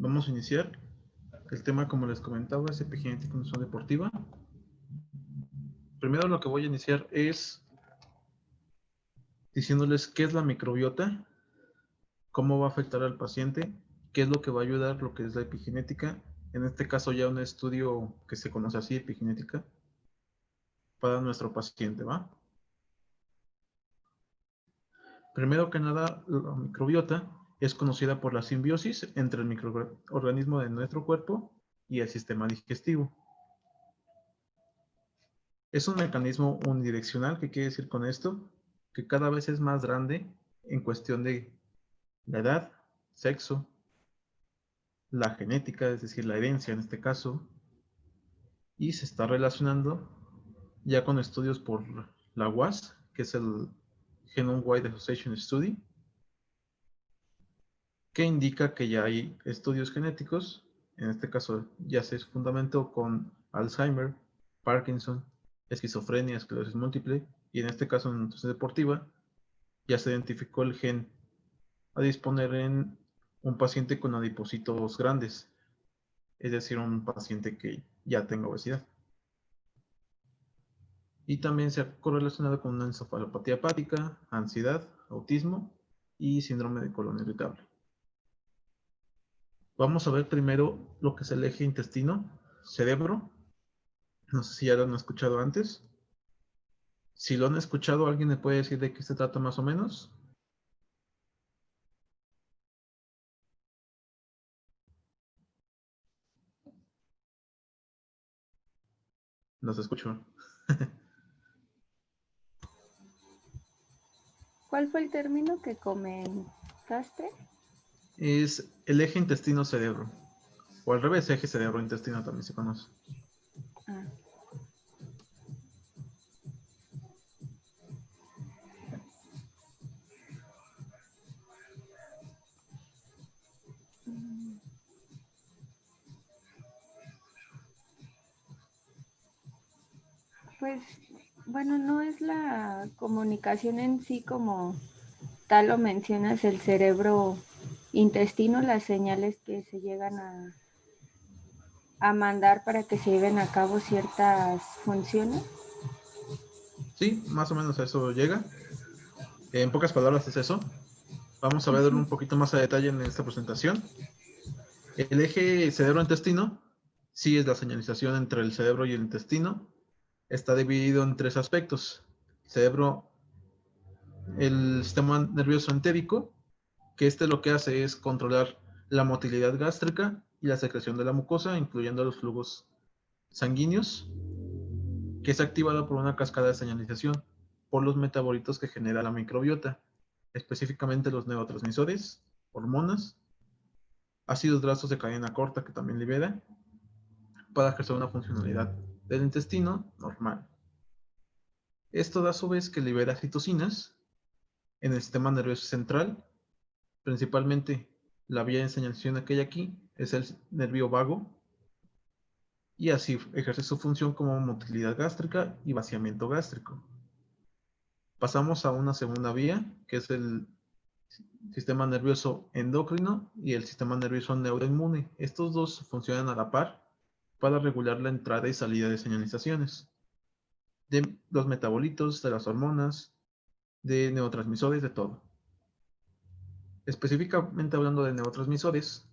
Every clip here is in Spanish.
Vamos a iniciar. El tema, como les comentaba, es epigenética en nutrición deportiva. Primero lo que voy a iniciar es diciéndoles qué es la microbiota, cómo va a afectar al paciente, qué es lo que va a ayudar, lo que es la epigenética. En este caso ya un estudio que se conoce así, epigenética, para nuestro paciente, ¿va? Primero que nada, la microbiota es conocida por la simbiosis entre el microorganismo de nuestro cuerpo y el sistema digestivo. Es un mecanismo unidireccional. ¿Qué quiere decir con esto? Que cada vez es más grande en cuestión de la edad, sexo, la genética, es decir, la herencia en este caso, y se está relacionando ya con estudios por la UAS, que es el Genome Wide Association Study, que indica que ya hay estudios genéticos, en este caso ya se fundamentó con Alzheimer, Parkinson, esquizofrenia, esclerosis múltiple, y en este caso en nutrición deportiva, ya se identificó el gen a disponer en un paciente con adipocitos grandes, es decir, un paciente que ya tenga obesidad. Y también se ha correlacionado con una encefalopatía hepática, ansiedad, autismo y síndrome de colon irritable. Vamos a ver primero lo que es el eje intestino-cerebro. No sé si ya lo han escuchado antes. Si lo han escuchado, ¿alguien me puede decir de qué se trata más o menos? Los escucho. ¿Cuál fue el término que comentaste? Es el eje intestino-cerebro. O al revés, eje cerebro-intestino también se conoce. Ah. Pues, bueno, no es la comunicación en sí como tal lo mencionas, el cerebro intestino, las señales que se llegan a mandar para que se lleven a cabo ciertas funciones. Sí, más o menos a eso llega. En pocas palabras es eso. Vamos a ver un poquito más a detalle en esta presentación. El eje cerebro-intestino sí es la señalización entre el cerebro y el intestino. Está dividido en tres aspectos. Cerebro, el sistema nervioso entérico, que lo que hace es controlar la motilidad gástrica y la secreción de la mucosa, incluyendo los flujos sanguíneos, que es activado por una cascada de señalización por los metabolitos que genera la microbiota, específicamente los neurotransmisores, hormonas, ácidos grasos de cadena corta que también libera, para ejercer una funcionalidad del intestino normal. Esto da a su vez que libera citocinas en el sistema nervioso central, principalmente la vía de señalización que hay aquí es el nervio vago, y así ejerce su función como motilidad gástrica y vaciamiento gástrico. Pasamos a una segunda vía, que es el sistema nervioso endocrino y el sistema nervioso neuroinmune. Estos dos funcionan a la par para regular la entrada y salida de señalizaciones de los metabolitos, de las hormonas, de neurotransmisores, de todo. Específicamente hablando de neurotransmisores,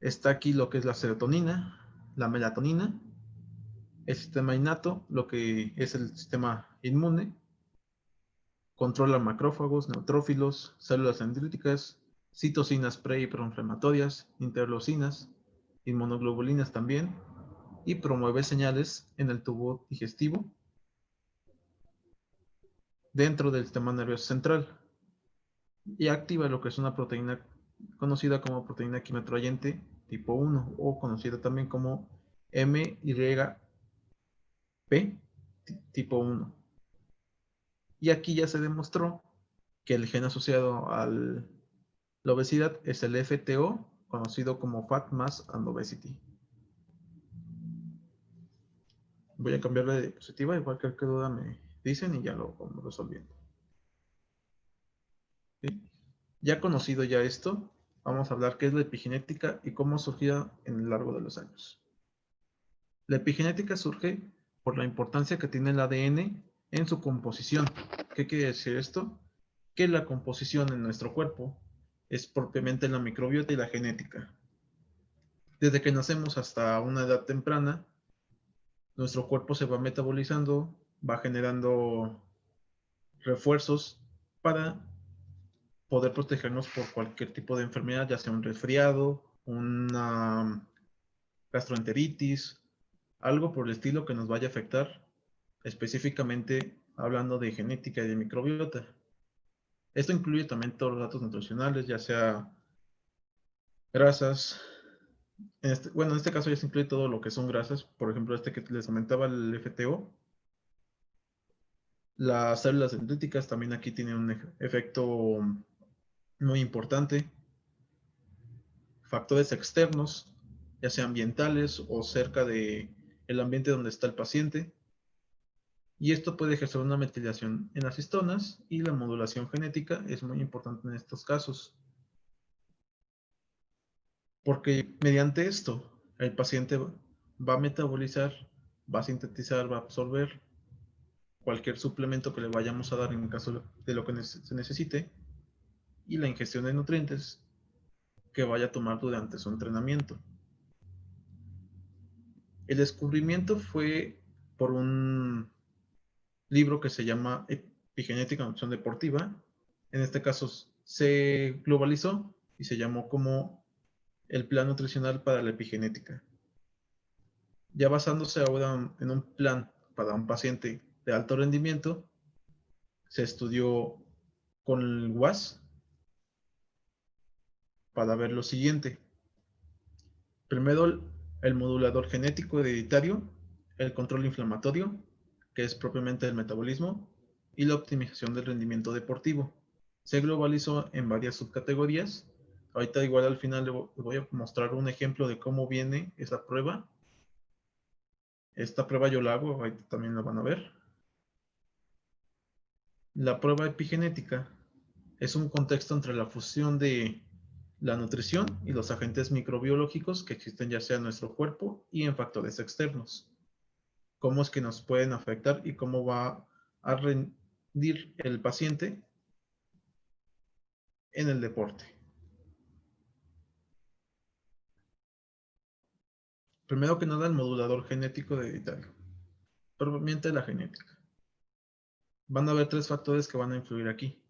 está aquí lo que es la serotonina, la melatonina, el sistema innato, lo que es el sistema inmune, controla macrófagos, neutrófilos, células dendríticas, citocinas pre y proinflamatorias, interleucinas, inmunoglobulinas también, y promueve señales en el tubo digestivo dentro del sistema nervioso central, y activa lo que es una proteína conocida como proteína química atrayente tipo 1 o conocida también como MYP tipo 1. Y aquí ya se demostró que el gen asociado a la obesidad es el FTO, conocido como Fat Mass and Obesity. Voy a cambiar de diapositiva, igual que cualquier duda me dicen y ya lo vamos resolviendo. ¿Sí? Ya conocido ya esto, vamos a hablar qué es la epigenética y cómo surgió en el largo de los años. La epigenética surge por la importancia que tiene el ADN en su composición. ¿Qué quiere decir esto? Que la composición en nuestro cuerpo es propiamente la microbiota y la genética. Desde que nacemos hasta una edad temprana, nuestro cuerpo se va metabolizando, va generando refuerzos para poder protegernos por cualquier tipo de enfermedad, ya sea un resfriado, una gastroenteritis, algo por el estilo que nos vaya a afectar, específicamente hablando de genética y de microbiota. Esto incluye también todos los datos nutricionales, ya sea grasas. En este caso ya se incluye todo lo que son grasas, por ejemplo, este que les comentaba, el FTO. Las células dendríticas también aquí tienen un efecto muy importante. Factores externos, ya sean ambientales o cerca de el ambiente donde está el paciente. Y esto puede ejercer una metilación en las histonas y la modulación genética es muy importante en estos casos. Porque mediante esto el paciente va a metabolizar, va a sintetizar, va a absorber cualquier suplemento que le vayamos a dar en caso de lo que se necesite y la ingestión de nutrientes que vaya a tomar durante su entrenamiento. El descubrimiento fue por un libro que se llama Epigenética en Nutrición Deportiva. En este caso se globalizó y se llamó como el Plan Nutricional para la Epigenética. Ya basándose ahora en un plan para un paciente de alto rendimiento, se estudió con el WAS para ver lo siguiente. Primero, el modulador genético hereditario, el control inflamatorio, que es propiamente el metabolismo, y la optimización del rendimiento deportivo. Se globalizó en varias subcategorías. Ahorita igual al final les voy a mostrar un ejemplo de cómo viene esa prueba. Esta prueba yo la hago, ahorita también la van a ver. La prueba epigenética es un contexto entre la fusión de la nutrición y los agentes microbiológicos que existen ya sea en nuestro cuerpo y en factores externos. Cómo es que nos pueden afectar y cómo va a rendir el paciente en el deporte. Primero que nada, el modulador genético hereditario. Propiamente la genética. Van a haber tres factores que van a influir aquí.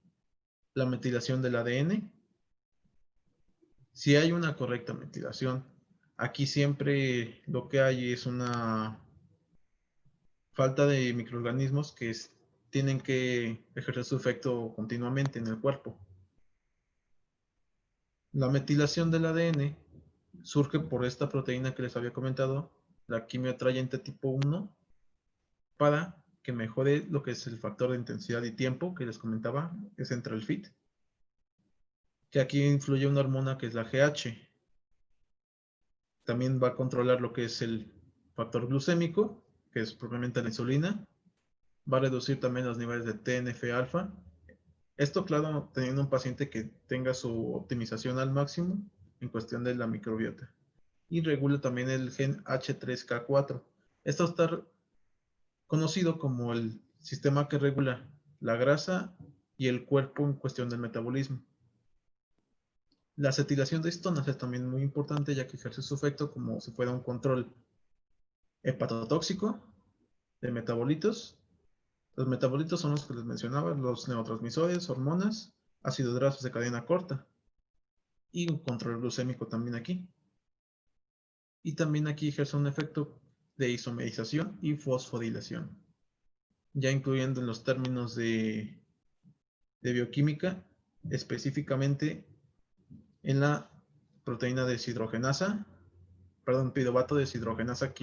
La metilación del ADN. Si hay una correcta metilación, aquí siempre lo que hay es una falta de microorganismos que tienen que ejercer su efecto continuamente en el cuerpo. La metilación del ADN surge por esta proteína que les había comentado, la quimio atrayente tipo 1, para que mejore lo que es el factor de intensidad y tiempo que les comentaba, es Central Fit, que aquí influye una hormona que es la GH. También va a controlar lo que es el factor glucémico, que es propiamente la insulina. Va a reducir también los niveles de TNF-alfa. Esto, claro, teniendo un paciente que tenga su optimización al máximo en cuestión de la microbiota. Y regula también el gen H3K4. Esto está conocido como el sistema que regula la grasa y el cuerpo en cuestión del metabolismo. La acetilación de histonas es también muy importante ya que ejerce su efecto como si fuera un control hepatotóxico de metabolitos. Los metabolitos son los que les mencionaba, los neurotransmisores, hormonas, ácidos grasos de cadena corta y un control glucémico también aquí. Y también aquí ejerce un efecto de isomerización y fosforilación, ya incluyendo en los términos de bioquímica, específicamente en la proteína deshidrogenasa, perdón, piruvato deshidrogenasa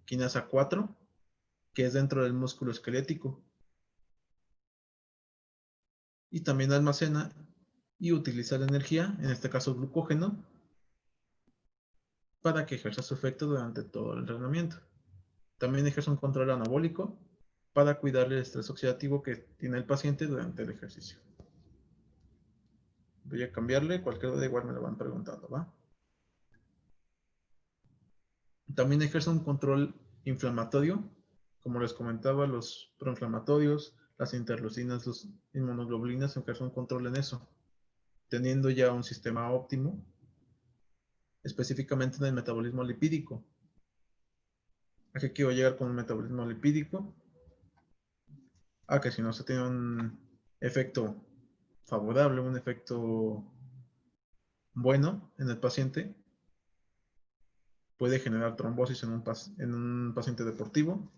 quinasa 4, que es dentro del músculo esquelético. Y también almacena y utiliza la energía, en este caso glucógeno, para que ejerza su efecto durante todo el entrenamiento. También ejerce un control anabólico para cuidar el estrés oxidativo que tiene el paciente durante el ejercicio. Voy a cambiarle, cualquier duda igual me lo van preguntando, ¿va? También ejerce un control inflamatorio, como les comentaba, los proinflamatorios, las interleucinas, los inmunoglobulinas ejercen un control en eso, teniendo ya un sistema óptimo, específicamente en el metabolismo lipídico. ¿A qué quiero llegar con un metabolismo lipídico? A que si no se tiene un efecto favorable, un efecto bueno en el paciente, puede generar trombosis en un paciente deportivo,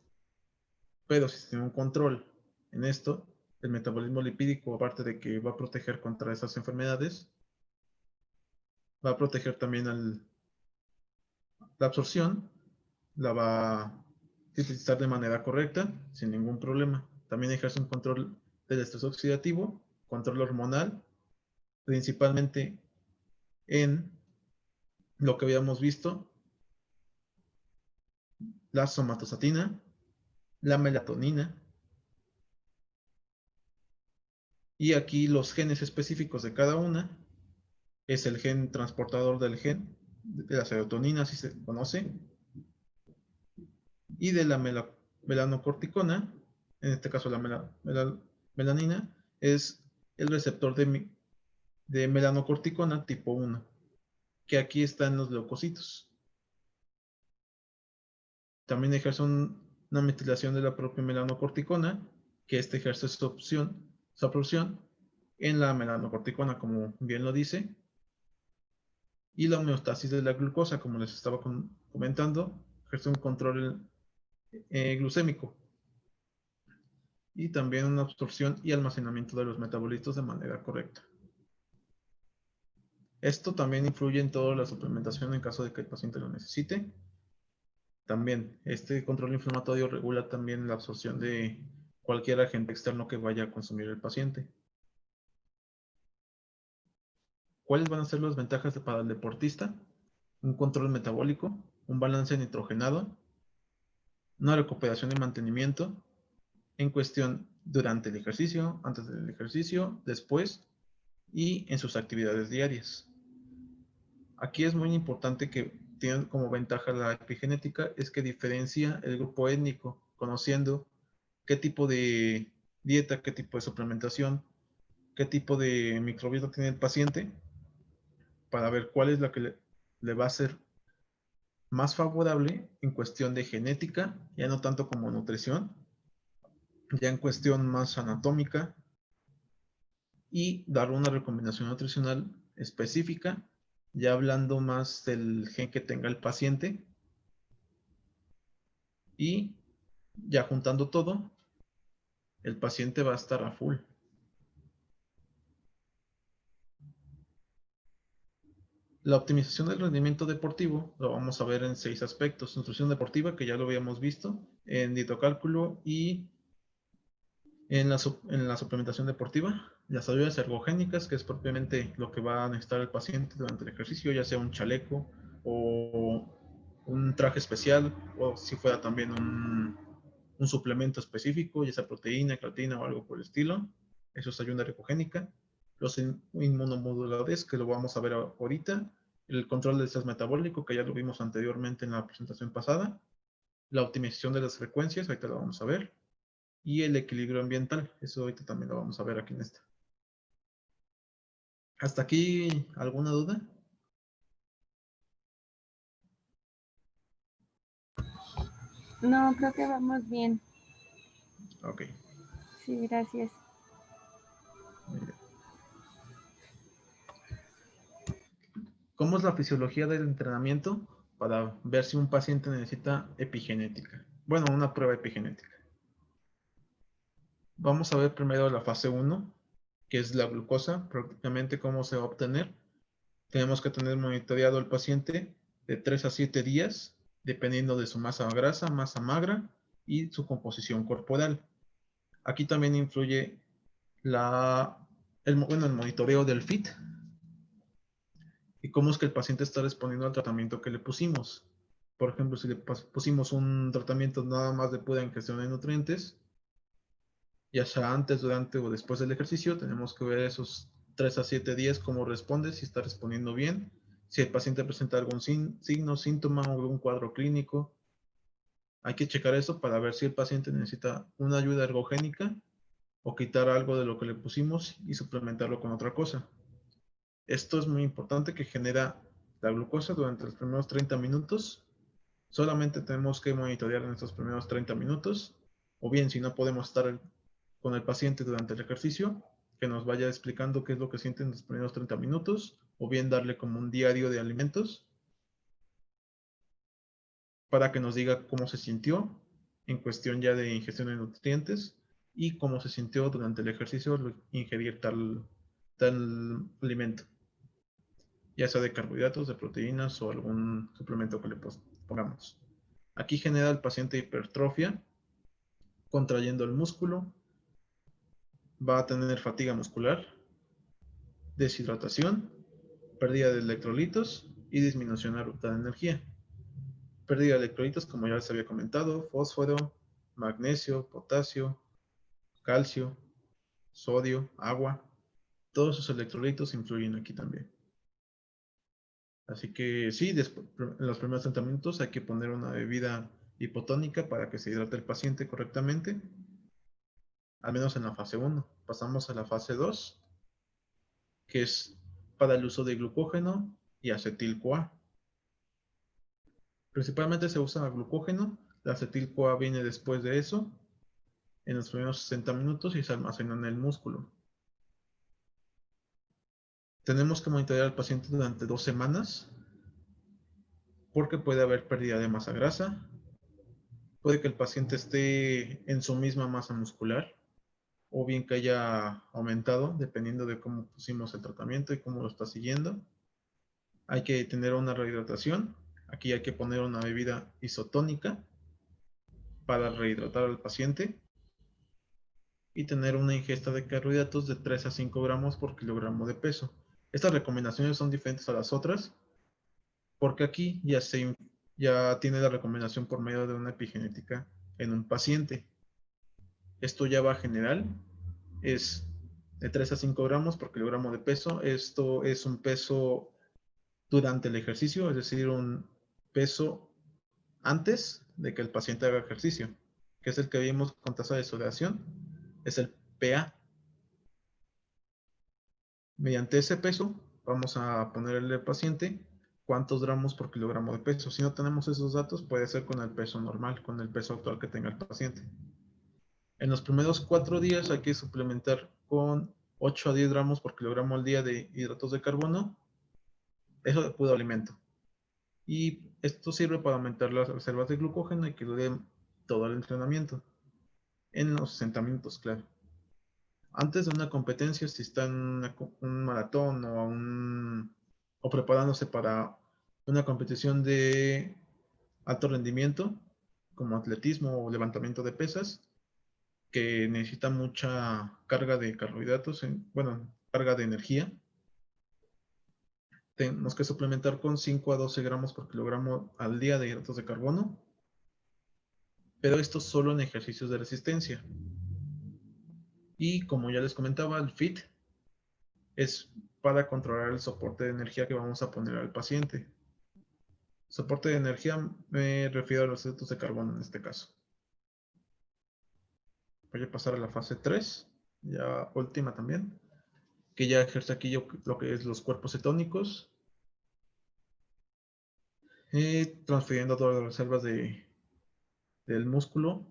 pero si se tiene un control en esto, el metabolismo lipídico, aparte de que va a proteger contra esas enfermedades, va a proteger también la absorción, la va a utilizar de manera correcta, sin ningún problema. También ejerce un control del estrés oxidativo, control hormonal, principalmente en lo que habíamos visto, la somatostatina, la melatonina, y aquí los genes específicos de cada una es el gen transportador del gen, de la serotonina, así se conoce, y de la melanocorticona, en este caso la melanina, es el receptor de melanocorticona tipo 1, que aquí está en los leucocitos. También ejerce una metilación de la propia melanocorticona, que este ejerce su absorción en la melanocorticona, como bien lo dice, y la homeostasis de la glucosa, como les estaba comentando, ejerce un control glucémico y también una absorción y almacenamiento de los metabolitos de manera correcta. Esto también influye en toda la suplementación en caso de que el paciente lo necesite. También este control inflamatorio regula también la absorción de cualquier agente externo que vaya a consumir el paciente. ¿Cuáles van a ser las ventajas para el deportista? Un control metabólico, un balance nitrogenado, una recuperación y mantenimiento en cuestión durante el ejercicio, antes del ejercicio, después y en sus actividades diarias. Aquí es muy importante que tienen como ventaja la epigenética, es que diferencia el grupo étnico, conociendo qué tipo de dieta, qué tipo de suplementación, qué tipo de microbiota tiene el paciente, para ver cuál es la que le va a ser más favorable en cuestión de genética, ya no tanto como nutrición, ya en cuestión más anatómica, y dar una recomendación nutricional específica, ya hablando más del gen que tenga el paciente, y ya juntando todo, el paciente va a estar a full. La optimización del rendimiento deportivo lo vamos a ver en 6 aspectos. Nutrición deportiva, que ya lo habíamos visto, en dietocálculo y en la suplementación deportiva. Las ayudas ergogénicas, que es propiamente lo que va a necesitar el paciente durante el ejercicio, ya sea un chaleco o un traje especial, o si fuera también un suplemento específico, ya sea proteína, creatina o algo por el estilo. Eso es ayuda ergogénica. Los inmunomoduladores, que lo vamos a ver ahorita. El control del estrés metabólico, que ya lo vimos anteriormente en la presentación pasada. La optimización de las frecuencias, ahorita lo vamos a ver. Y el equilibrio ambiental, eso ahorita también lo vamos a ver aquí en esta. ¿Hasta aquí alguna duda? No, creo que vamos bien. Ok, Sí, gracias. muy bien. ¿Cómo es la fisiología del entrenamiento para ver si un paciente necesita epigenética? Bueno, una prueba epigenética. Vamos a ver primero la fase 1, que es la glucosa, prácticamente cómo se va a obtener. Tenemos que tener monitoreado al paciente de 3 a 7 días, dependiendo de su masa grasa, masa magra y su composición corporal. Aquí también influye el monitoreo del FIT y cómo es que el paciente está respondiendo al tratamiento que le pusimos. Por ejemplo, si le pusimos un tratamiento nada más de pura ingestión de nutrientes, ya sea antes, durante o después del ejercicio, tenemos que ver esos 3 a 7 días cómo responde, si está respondiendo bien, si el paciente presenta algún signo, síntoma o algún cuadro clínico. Hay que checar eso para ver si el paciente necesita una ayuda ergogénica o quitar algo de lo que le pusimos y suplementarlo con otra cosa. Esto es muy importante, que genera la glucosa durante los primeros 30 minutos. Solamente tenemos que monitorear en estos primeros 30 minutos, o bien si no podemos estar con el paciente durante el ejercicio, que nos vaya explicando qué es lo que siente en los primeros 30 minutos, o bien darle como un diario de alimentos para que nos diga cómo se sintió en cuestión ya de ingestión de nutrientes y cómo se sintió durante el ejercicio al ingerir tal alimento, ya sea de carbohidratos, de proteínas o algún suplemento que le pongamos. Aquí genera el paciente hipertrofia, contrayendo el músculo, va a tener fatiga muscular, deshidratación, pérdida de electrolitos y disminución abrupta de energía. Pérdida de electrolitos, como ya les había comentado, fósforo, magnesio, potasio, calcio, sodio, agua. Todos esos electrolitos influyen aquí también. Así que sí, en los primeros 30 minutos hay que poner una bebida hipotónica para que se hidrate el paciente correctamente, al menos en la fase 1. Pasamos a la fase 2, que es para el uso de glucógeno y acetil-CoA. Principalmente se usa glucógeno, la acetil-CoA viene después de eso, en los primeros 60 minutos y se almacena en el músculo. Tenemos que monitorear al paciente durante 2 semanas porque puede haber pérdida de masa grasa, puede que el paciente esté en su misma masa muscular o bien que haya aumentado dependiendo de cómo pusimos el tratamiento y cómo lo está siguiendo. Hay que tener una rehidratación. Aquí hay que poner una bebida isotónica para rehidratar al paciente y tener una ingesta de carbohidratos de 3 a 5 gramos por kilogramo de peso. Estas recomendaciones son diferentes a las otras porque aquí ya tiene la recomendación por medio de una epigenética en un paciente. Esto ya va general, es de 3 a 5 gramos por kilogramo de peso. Esto es un peso durante el ejercicio, es decir, un peso antes de que el paciente haga ejercicio, que es el que vimos con tasa de sudoración, es el PA. Mediante ese peso vamos a ponerle al paciente cuántos gramos por kilogramo de peso. Si no tenemos esos datos, puede ser con el peso normal, con el peso actual que tenga el paciente. En los primeros 4 días hay que suplementar con 8 a 10 gramos por kilogramo al día de hidratos de carbono, eso de puro alimento. Y esto sirve para aumentar las reservas de glucógeno y que dure todo el entrenamiento, en los 60 minutos, claro. Antes de una competencia, si está en un maratón o preparándose para una competición de alto rendimiento, como atletismo o levantamiento de pesas, que necesita mucha carga de carbohidratos, bueno, carga de energía, tenemos que suplementar con 5 a 12 gramos por kilogramo al día de hidratos de carbono, pero esto solo en ejercicios de resistencia. Y como ya les comentaba, el FIT es para controlar el soporte de energía que vamos a poner al paciente. Soporte de energía me refiero a los hidratos de carbono en este caso. Voy a pasar a la fase 3, ya última también, que ya ejerce aquí lo que es los cuerpos cetónicos, transfiriendo todas las reservas del músculo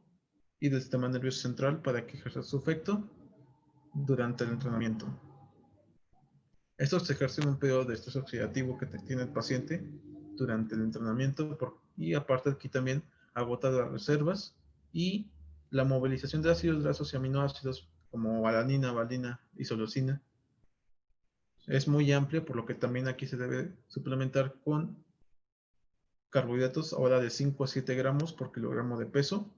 y del sistema nervioso central para que ejerza su efecto durante el entrenamiento. Esto se ejerce en un periodo de estrés oxidativo que tiene el paciente durante el entrenamiento y aparte aquí también agota las reservas y la movilización de ácidos grasos y aminoácidos como alanina, valina, isoleucina es muy amplia, por lo que también aquí se debe suplementar con carbohidratos ahora de 5 a 7 gramos por kilogramo de peso.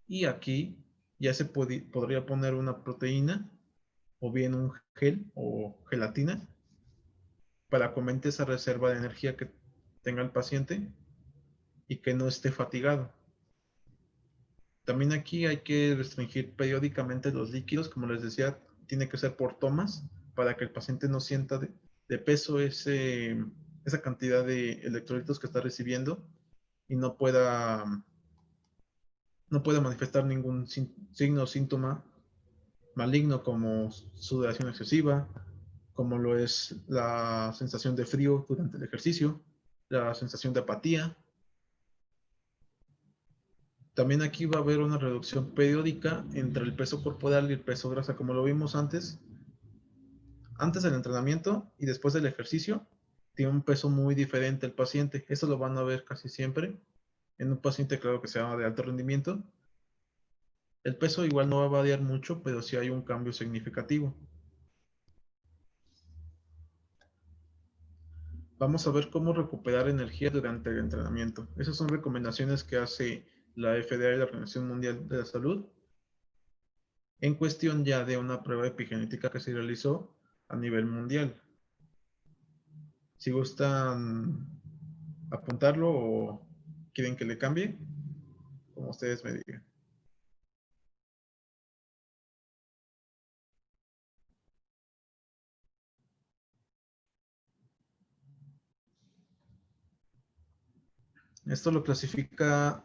Y aquí ya se podría poner una proteína o bien un gel o gelatina para que aumente esa reserva de energía que tenga el paciente y que no esté fatigado. También aquí hay que restringir periódicamente los líquidos, como les decía, tiene que ser por tomas para que el paciente no sienta de peso esa cantidad de electrolitos que está recibiendo y no pueda manifestar ningún signo o síntoma maligno como sudoración excesiva, como lo es la sensación de frío durante el ejercicio, la sensación de apatía. También aquí va a haber una reducción periódica entre el peso corporal y el peso grasa, como lo vimos antes del entrenamiento y después del ejercicio. Tiene un peso muy diferente el paciente. Eso lo van a ver casi siempre en un paciente, claro, que sea de alto rendimiento. El peso igual no va a variar mucho, pero sí hay un cambio significativo. Vamos a ver cómo recuperar energía durante el entrenamiento. Esas son recomendaciones que hace la FDA y la Organización Mundial de la Salud en cuestión ya de una prueba epigenética que se realizó a nivel mundial. Si gustan apuntarlo o quieren que le cambie, como ustedes me digan. Esto lo clasifica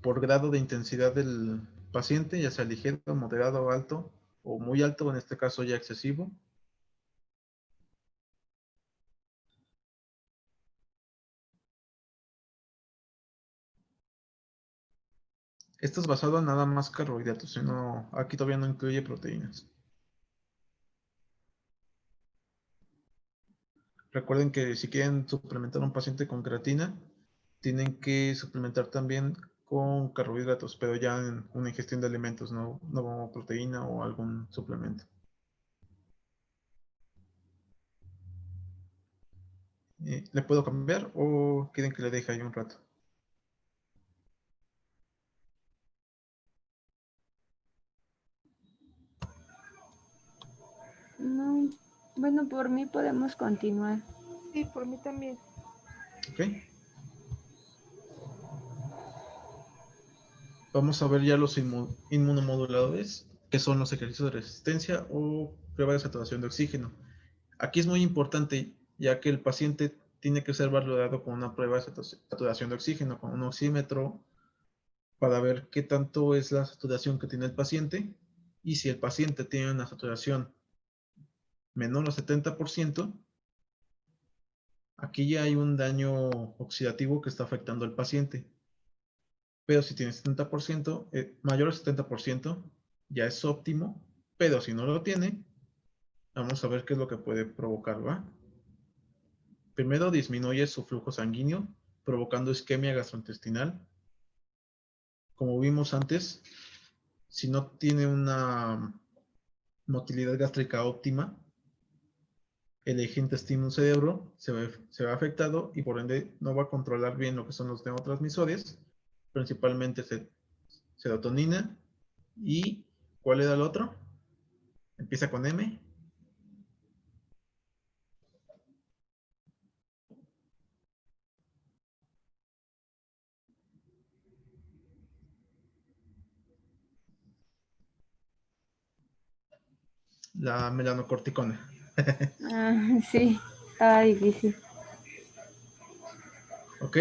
por grado de intensidad del paciente, ya sea ligero, moderado, alto o muy alto, en este caso ya excesivo. Esto es basado en nada más carbohidratos, sino aquí todavía no incluye proteínas. Recuerden que si quieren suplementar a un paciente con creatina, tienen que suplementar también con carbohidratos, pero ya en una ingestión de alimentos, no como proteína o algún suplemento. ¿Le puedo cambiar o quieren que le deje ahí un rato? No, bueno, por mí podemos continuar. Sí, por mí también. ¿Ok? Vamos a ver ya los inmunomoduladores, que son los ejercicios de resistencia o prueba de saturación de oxígeno. Aquí es muy importante, ya que el paciente tiene que ser valorado con una prueba de saturación de oxígeno, con un oxímetro, para ver qué tanto es la saturación que tiene el paciente. Y si el paciente tiene una saturación menor al 70%, aquí ya hay un daño oxidativo que está afectando al paciente. Pero si tiene 70%, mayor al 70%, ya es óptimo. Pero si no lo tiene, vamos a ver qué es lo que puede provocar, ¿va? Primero disminuye su flujo sanguíneo, provocando isquemia gastrointestinal. Como vimos antes, si no tiene una motilidad gástrica óptima, el eje intestino-cerebro se ve afectado y por ende no va a controlar bien lo que son los neurotransmisores, principalmente serotonina y ¿cuál era el otro? Empieza con M. La melanocorticona. Ah, sí, estaba difícil. Ok,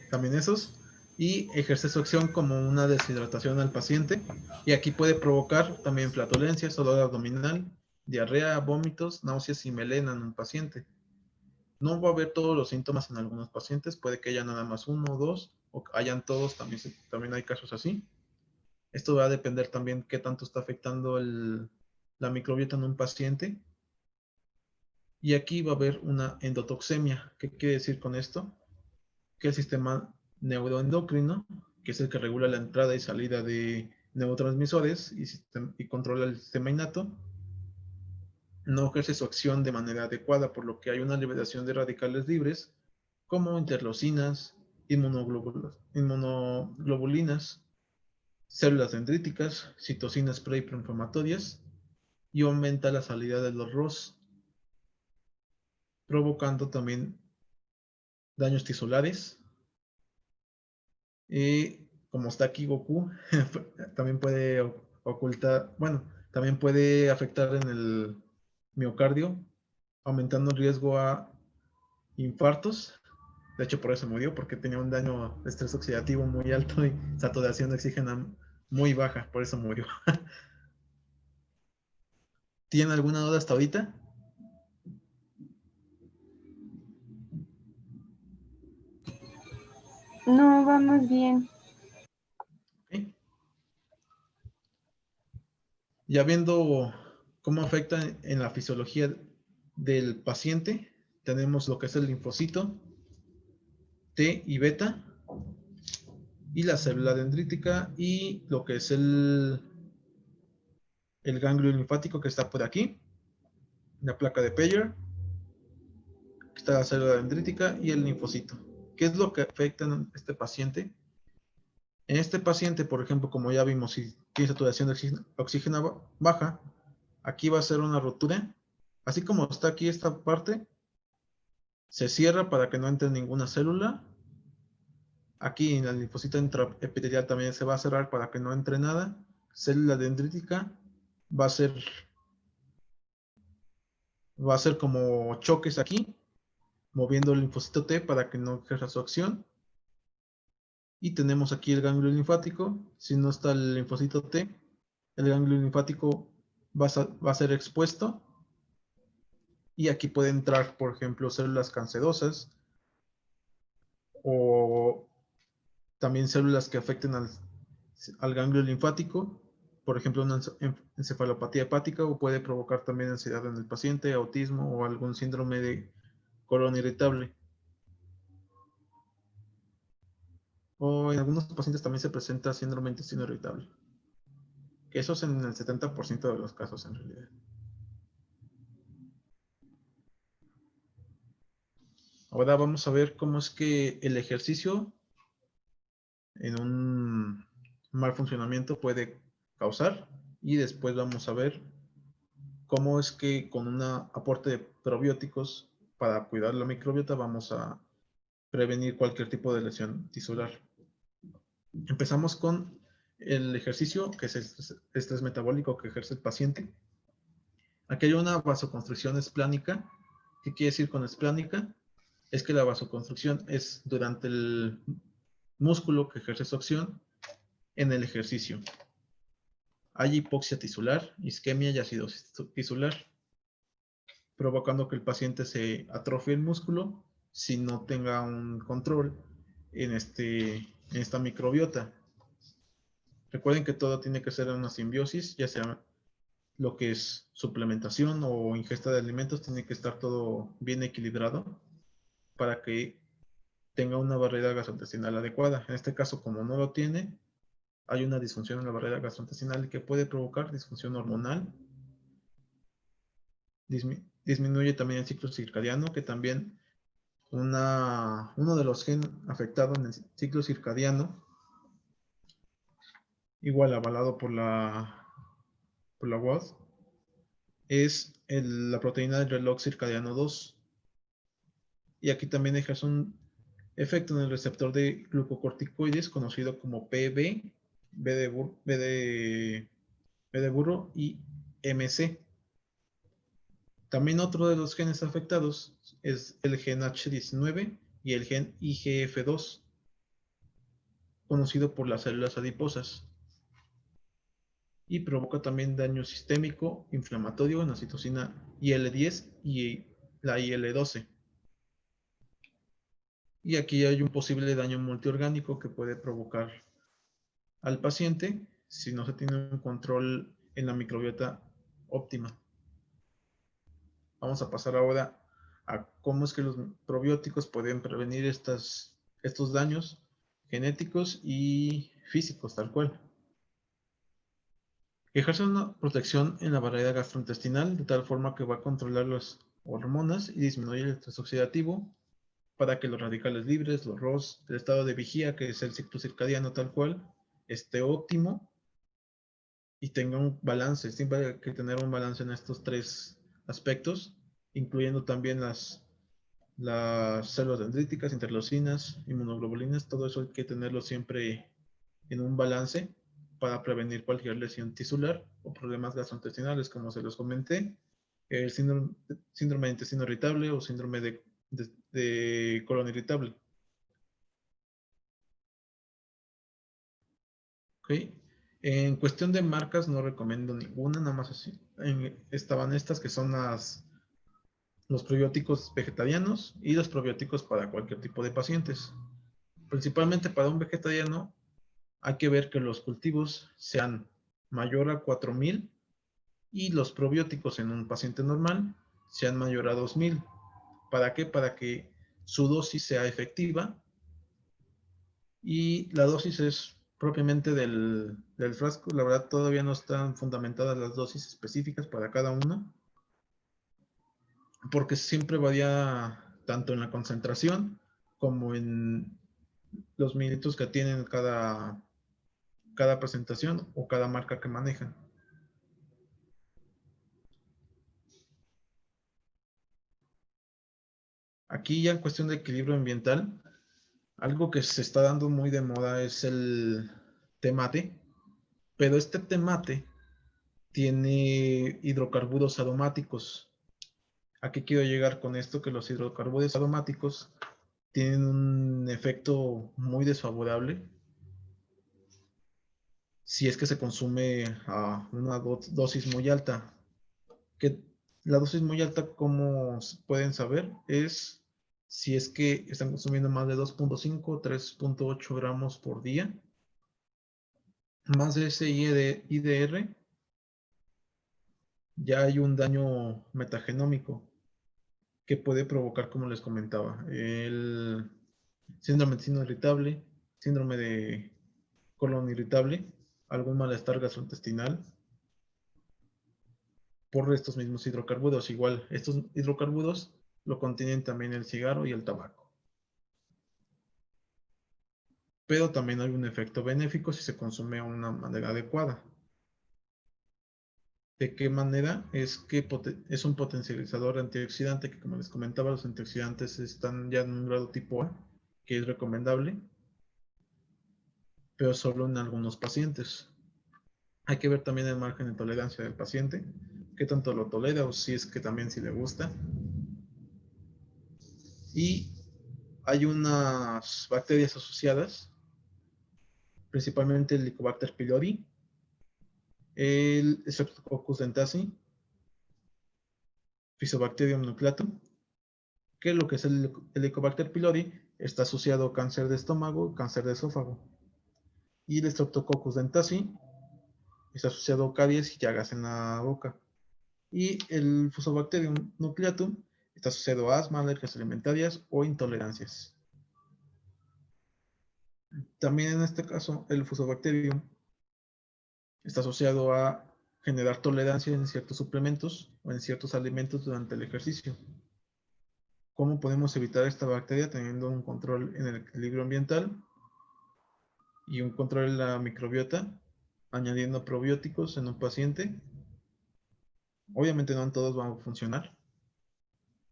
también esos. Y ejerce su acción como una deshidratación al paciente. Y aquí puede provocar también flatulencias, dolor abdominal, diarrea, vómitos, náuseas y melena en un paciente. No va a haber todos los síntomas en algunos pacientes, puede que haya nada más uno o dos, o hayan todos, también hay casos así. Esto va a depender también qué tanto está afectando la microbiota en un paciente. Y aquí va a haber una endotoxemia. ¿Qué quiere decir con esto? Que el sistema neuroendocrino, que es el que regula la entrada y salida de neurotransmisores y controla el sistema innato, no ejerce su acción de manera adecuada, por lo que hay una liberación de radicales libres como interleucinas, inmunoglobulinas, células dendríticas, citocinas pre y proinflamatorias, y aumenta la salida de los ROS, provocando también daños tisulares. Como está aquí Goku, también puede ocultar, bueno, También puede afectar en el miocardio, aumentando el riesgo a infartos. De hecho, por eso murió, porque tenía un daño de estrés oxidativo muy alto y saturación de oxígeno muy baja, por eso murió. ¿Tiene alguna duda hasta ahorita? No, vamos bien. ¿Okay? Ya viendo cómo afecta en la fisiología del paciente, tenemos lo que es el linfocito T y beta, y la célula dendrítica, y lo que es el ganglio linfático que está por aquí, la placa de Peyer, que está la célula dendrítica y el linfocito. ¿Qué es lo que afecta en este paciente? En este paciente, por ejemplo, como ya vimos, si tiene saturación de oxígeno baja, aquí va a ser una rotura. Así como está aquí esta parte, se cierra para que no entre ninguna célula. Aquí en la linfocita intraepitelial también se va a cerrar para que no entre nada. Célula dendrítica va a ser, va a ser como choques aquí, moviendo el linfocito T para que no ejerza su acción. Y tenemos aquí el ganglio linfático. Si no está el linfocito T, el ganglio linfático va a ser expuesto. Y aquí puede entrar, por ejemplo, células cancerosas o también células que afecten al ganglio linfático, por ejemplo, una encefalopatía hepática, o puede provocar también ansiedad en el paciente, autismo o algún síndrome de colon irritable. O en algunos pacientes también se presenta síndrome de intestino irritable, que eso es en el 70% de los casos en realidad. Ahora vamos a ver cómo es que el ejercicio en un mal funcionamiento puede causar, y después vamos a ver cómo es que con un aporte de probióticos para cuidar la microbiota vamos a prevenir cualquier tipo de lesión tisular. Empezamos con el ejercicio, que es el estrés metabólico que ejerce el paciente. Aquí hay una vasoconstricción esplánica. ¿Qué quiere decir con esplánica? Es que la vasoconstricción es durante el músculo que ejerce su acción en el ejercicio. Hay hipoxia tisular, isquemia y acidosis tisular, provocando que el paciente se atrofie el músculo si no tenga un control en esta microbiota. Recuerden que todo tiene que ser una simbiosis, ya sea lo que es suplementación o ingesta de alimentos, tiene que estar todo bien equilibrado para que tenga una barrera gastrointestinal adecuada. En este caso, como no lo tiene, hay una disfunción en la barrera gastrointestinal que puede provocar disfunción hormonal. Disminuye también el ciclo circadiano, que también uno de los genes afectados en el ciclo circadiano, igual avalado por la WAD, es la proteína del reloj circadiano 2. Y aquí también ejerce un efecto en el receptor de glucocorticoides conocido como PB, B de burro y MC. También otro de los genes afectados es el gen H19 y el gen IGF2, conocido por las células adiposas, y provoca también daño sistémico inflamatorio en la citosina IL-10 y la IL-12. Y aquí hay un posible daño multiorgánico que puede provocar al paciente si no se tiene un control en la microbiota óptima. Vamos a pasar ahora a cómo es que los probióticos pueden prevenir estos daños genéticos y físicos, tal cual. Ejerce una protección en la barrera gastrointestinal de tal forma que va a controlar las hormonas y disminuye el estrés oxidativo para que los radicales libres, los ROS, el estado de vigía, que es el ciclo circadiano tal cual, esté óptimo y tenga un balance. Siempre hay que tener un balance en estos tres aspectos, incluyendo también las células dendríticas, interleucinas, inmunoglobulinas, todo eso hay que tenerlo siempre en un balance para prevenir cualquier lesión tisular o problemas gastrointestinales, como se los comenté, el síndrome de intestino irritable o síndrome de colon irritable. ¿Ok? En cuestión de marcas no recomiendo ninguna, nada más así. Estaban estas que son los probióticos vegetarianos y los probióticos para cualquier tipo de pacientes. Principalmente para un vegetariano hay que ver que los cultivos sean mayor a 4000 y los probióticos en un paciente normal sean mayor a 2000. ¿Para qué? Para que su dosis sea efectiva, y la dosis es propiamente del frasco. La verdad todavía no están fundamentadas las dosis específicas para cada uno, porque siempre varía tanto en la concentración como en los mililitros que tienen cada presentación o cada marca que manejan. Aquí ya en cuestión de equilibrio ambiental, algo que se está dando muy de moda es el té mate, pero este té mate tiene hidrocarburos aromáticos. ¿A qué quiero llegar con esto? Que los hidrocarburos aromáticos tienen un efecto muy desfavorable si es que se consume a una dosis muy alta. Que la dosis muy alta, como pueden saber, es si es que están consumiendo más de 2.5 o 3.8 gramos por día, más de ese IDR, ya hay un daño metagenómico que puede provocar, como les comentaba, el síndrome de intestino irritable, síndrome de colon irritable, algún malestar gastrointestinal por estos mismos hidrocarburos. Igual, estos hidrocarburos lo contienen también el cigarro y el tabaco. Pero también hay un efecto benéfico si se consume de una manera adecuada. ¿De qué manera? Es que es un potencializador antioxidante que, como les comentaba, los antioxidantes están ya en un grado tipo A, que es recomendable, pero solo en algunos pacientes. Hay que ver también el margen de tolerancia del paciente, qué tanto lo tolera o si es que también si le gusta. Y hay unas bacterias asociadas, principalmente el Helicobacter pylori, el Streptococcus dentasi, Fusobacterium nucleatum, que lo que es el Helicobacter pylori está asociado a cáncer de estómago, cáncer de esófago. Y el Streptococcus dentasi está asociado a caries y llagas en la boca. Y el Fusobacterium nucleatum está asociado a asma, alergias alimentarias o intolerancias. También en este caso, el Fusobacterium está asociado a generar tolerancia en ciertos suplementos o en ciertos alimentos durante el ejercicio. ¿Cómo podemos evitar esta bacteria? Teniendo un control en el equilibrio ambiental y un control en la microbiota, añadiendo probióticos en un paciente. Obviamente no en todos van a funcionar,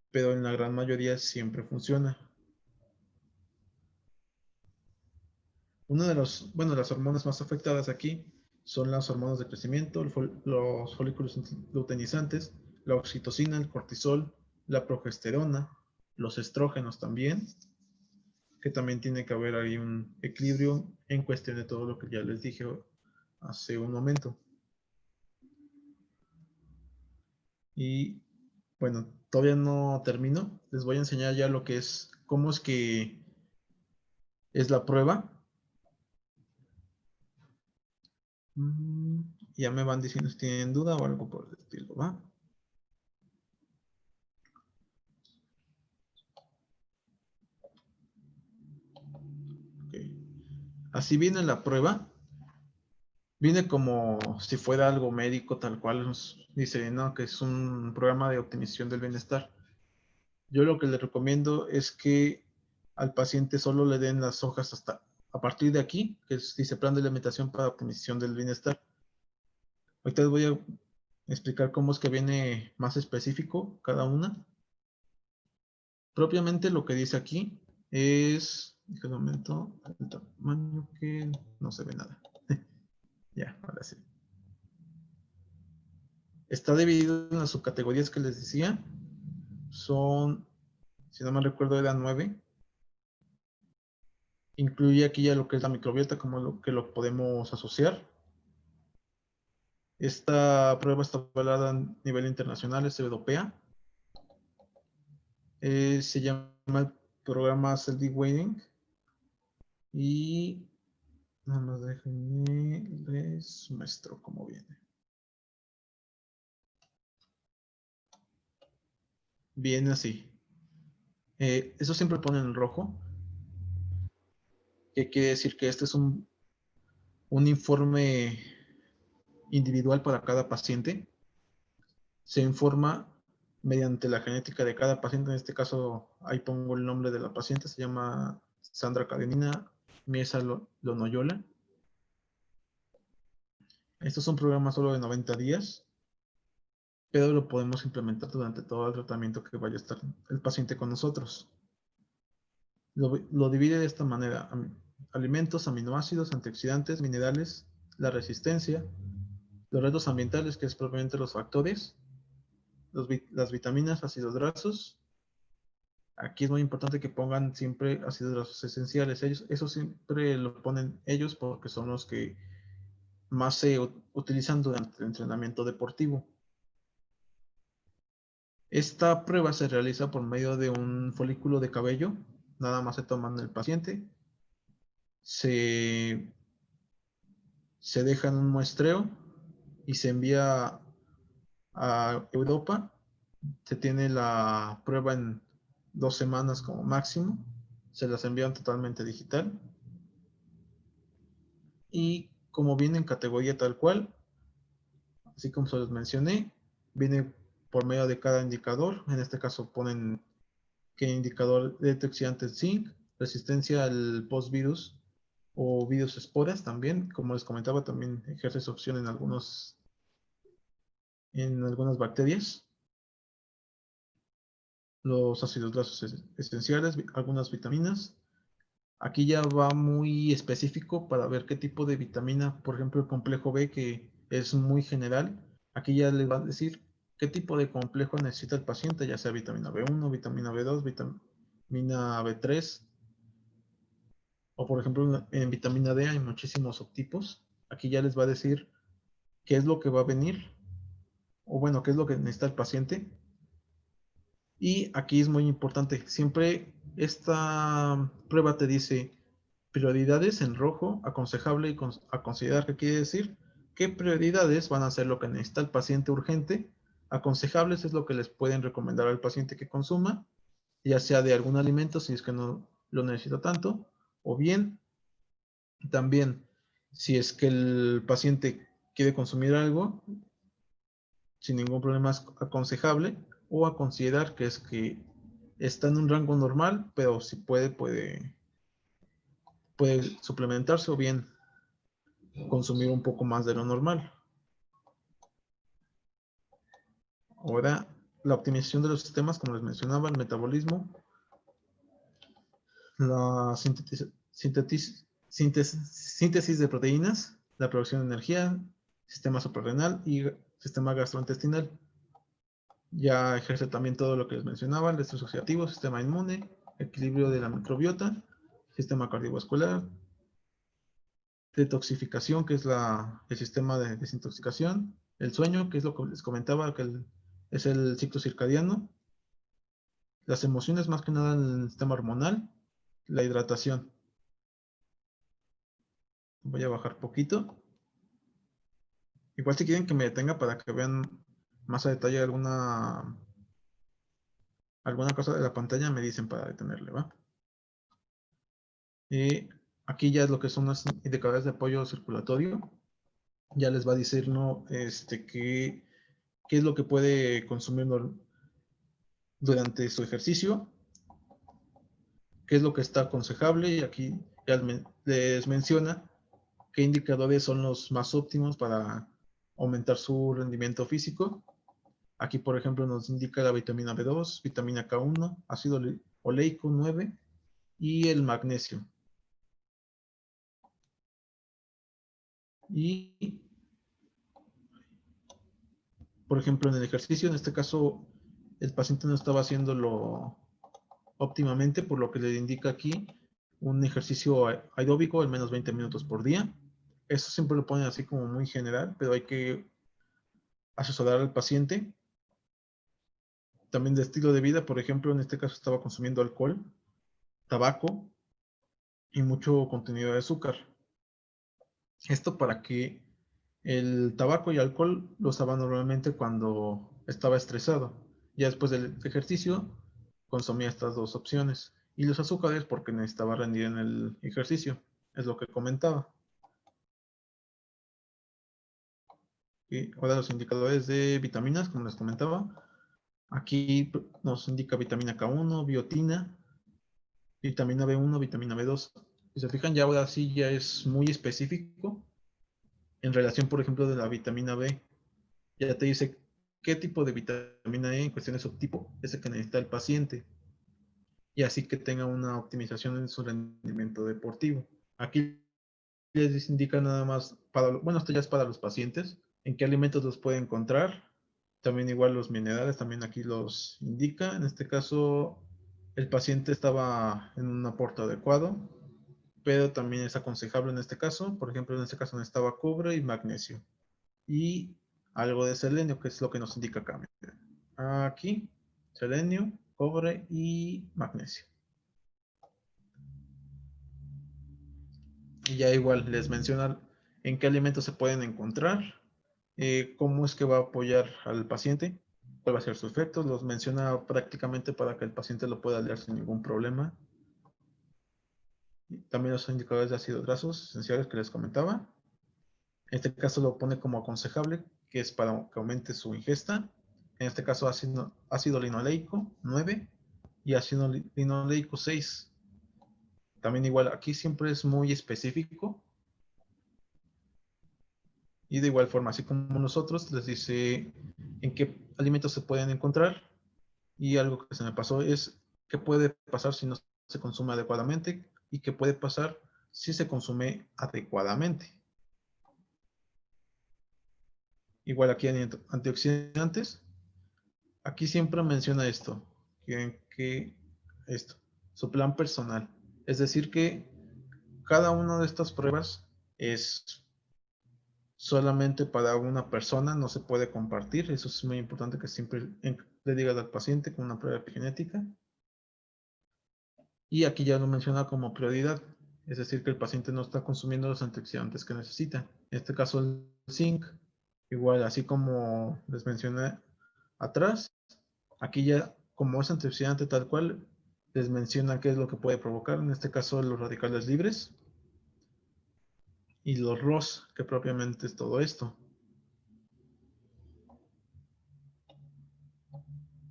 pero en la gran mayoría siempre funciona. Una de las hormonas más afectadas aquí son las hormonas de crecimiento, los folículos luteinizantes, la oxitocina, el cortisol, la progesterona, los estrógenos también, que también tiene que haber ahí un equilibrio en cuestión de todo lo que ya les dije hace un momento. Y bueno, todavía no termino. Les voy a enseñar ya lo que es, cómo es que es la prueba. Ya me van diciendo si tienen duda o algo por el estilo, ¿va? Okay. Así viene la prueba. Viene como si fuera algo médico, tal cual. Nos dice, no, que es un programa de optimización del bienestar. Yo lo que le recomiendo es que al paciente solo le den las hojas hasta a partir de aquí, que dice plan de alimentación para optimización del bienestar. Ahorita les voy a explicar cómo es que viene más específico cada una. Propiamente lo que dice aquí es, en un momento, el tamaño que no se ve nada. Ya, ahora sí. Está dividido en las subcategorías que les decía. Son, si no me recuerdo, eran 9. Incluye aquí ya lo que es la microbiota, como lo que lo podemos asociar. Esta prueba está avalada a nivel internacional, es europea. Se llama el programa Celdi Waiting. Y nada más déjenme les muestro cómo viene. Viene así. Eso siempre pone en rojo, que quiere decir que este es un informe individual para cada paciente. Se informa mediante la genética de cada paciente. En este caso, ahí pongo el nombre de la paciente. Se llama Sandra Karenina Miesa Lonoyola. Esto es un programa solo de 90 días, pero lo podemos implementar durante todo el tratamiento que vaya a estar el paciente con nosotros. Lo divide de esta manera: alimentos, aminoácidos, antioxidantes, minerales, la resistencia, los retos ambientales, que es propiamente los factores, las vitaminas, ácidos grasos. Aquí es muy importante que pongan siempre ácidos grasos esenciales. Eso siempre lo ponen ellos porque son los que más se utilizan durante el entrenamiento deportivo. Esta prueba se realiza por medio de un folículo de cabello. Nada más se toman el paciente, se deja en un muestreo y se envía a Europa. Se tiene la prueba en 2 semanas como máximo. Se las envían totalmente digital. Y como viene en categoría tal cual, así como se los mencioné, viene por medio de cada indicador. En este caso ponen que indicador de antioxidantes zinc, resistencia al postvirus o virus esporas también. Como les comentaba, también ejerce su opción en algunas bacterias. Los ácidos grasos esenciales, algunas vitaminas. Aquí ya va muy específico para ver qué tipo de vitamina, por ejemplo, el complejo B, que es muy general. Aquí ya le va a decir qué tipo de complejo necesita el paciente, ya sea vitamina B1, vitamina B2, vitamina B3, o por ejemplo en vitamina D hay muchísimos subtipos. Aquí ya les va a decir qué es lo que va a venir, o bueno, qué es lo que necesita el paciente. Y aquí es muy importante, siempre esta prueba te dice prioridades en rojo, aconsejable y a considerar. ¿Qué quiere decir? ¿Qué prioridades van a ser lo que necesita el paciente urgente? Aconsejables es lo que les pueden recomendar al paciente que consuma, ya sea de algún alimento si es que no lo necesita tanto, o bien también si es que el paciente quiere consumir algo, sin ningún problema es aconsejable, o a considerar que es que está en un rango normal, pero si puede suplementarse o bien consumir un poco más de lo normal. Ahora, la optimización de los sistemas, como les mencionaba, el metabolismo, la síntesis de proteínas, la producción de energía, sistema suprarrenal y sistema gastrointestinal. Ya ejerce también todo lo que les mencionaba: el estrés oxidativo, sistema inmune, equilibrio de la microbiota, sistema cardiovascular, detoxificación, que es el sistema de desintoxicación, el sueño, que es lo que les comentaba, que es el ciclo circadiano, las emociones, más que nada el sistema hormonal, la hidratación. Voy a bajar poquito. Igual si quieren que me detenga para que vean más a detalle alguna cosa de la pantalla, me dicen para detenerle, ¿va? Y aquí ya es lo que son las indicadores de apoyo circulatorio. Ya les va a decir, ¿no? Qué es lo que puede consumir durante su ejercicio, qué es lo que está aconsejable, y aquí ya les menciona qué indicadores son los más óptimos para aumentar su rendimiento físico. Aquí, por ejemplo, nos indica la vitamina B2, vitamina K1, ácido oleico 9 y el magnesio. Y, por ejemplo, en el ejercicio, en este caso, el paciente no estaba haciéndolo óptimamente, por lo que le indica aquí un ejercicio aeróbico al menos 20 minutos por día. Eso siempre lo ponen así como muy general, pero hay que asesorar al paciente. También de estilo de vida, por ejemplo, en este caso estaba consumiendo alcohol, tabaco y mucho contenido de azúcar. Esto para que el tabaco y alcohol lo usaba normalmente cuando estaba estresado. Ya después del ejercicio consumía estas dos opciones. Y los azúcares porque necesitaba rendir en el ejercicio. Es lo que comentaba. Y ahora los indicadores de vitaminas, como les comentaba. Aquí nos indica vitamina K1, biotina, vitamina B1, vitamina B2. Si se fijan, ya ahora sí ya es muy específico en relación, por ejemplo, de la vitamina B. Ya te dice qué tipo de vitamina E en cuestión de subtipo es el que necesita el paciente y así que tenga una optimización en su rendimiento deportivo. Aquí les indica nada más, bueno, esto ya es para los pacientes, en qué alimentos los puede encontrar. También igual los minerales, también aquí los indica. En este caso, el paciente estaba en un aporte adecuado, pero también es aconsejable en este caso. Por ejemplo, en este caso necesitaba cobre y magnesio. Y algo de selenio, que es lo que nos indica acá. Aquí, selenio, cobre y magnesio. Y ya igual les menciona en qué alimentos se pueden encontrar, cómo es que va a apoyar al paciente, cuál va a ser su efecto, los menciona prácticamente para que el paciente lo pueda leer sin ningún problema. Y también los indicadores de ácidos grasos esenciales que les comentaba. En este caso lo pone como aconsejable, que es para que aumente su ingesta. En este caso ácido linoleico 9 y ácido linoleico 6. También igual aquí siempre es muy específico. Y de igual forma, así como nosotros, les dice en qué alimentos se pueden encontrar. Y algo que se me pasó es qué puede pasar si no se consume adecuadamente y qué puede pasar si se consume adecuadamente. Igual aquí en antioxidantes, aquí siempre menciona esto, que esto, su plan personal. Es decir, que cada una de estas pruebas es solamente para una persona, no se puede compartir. Eso es muy importante que siempre le diga al paciente con una prueba epigenética. Y aquí ya lo menciona como prioridad, es decir, que el paciente no está consumiendo los antioxidantes que necesita. En este caso el zinc, igual así como les mencioné atrás, aquí ya como es antioxidante tal cual, les menciona qué es lo que puede provocar, en este caso los radicales libres y los ROS, que propiamente es todo esto.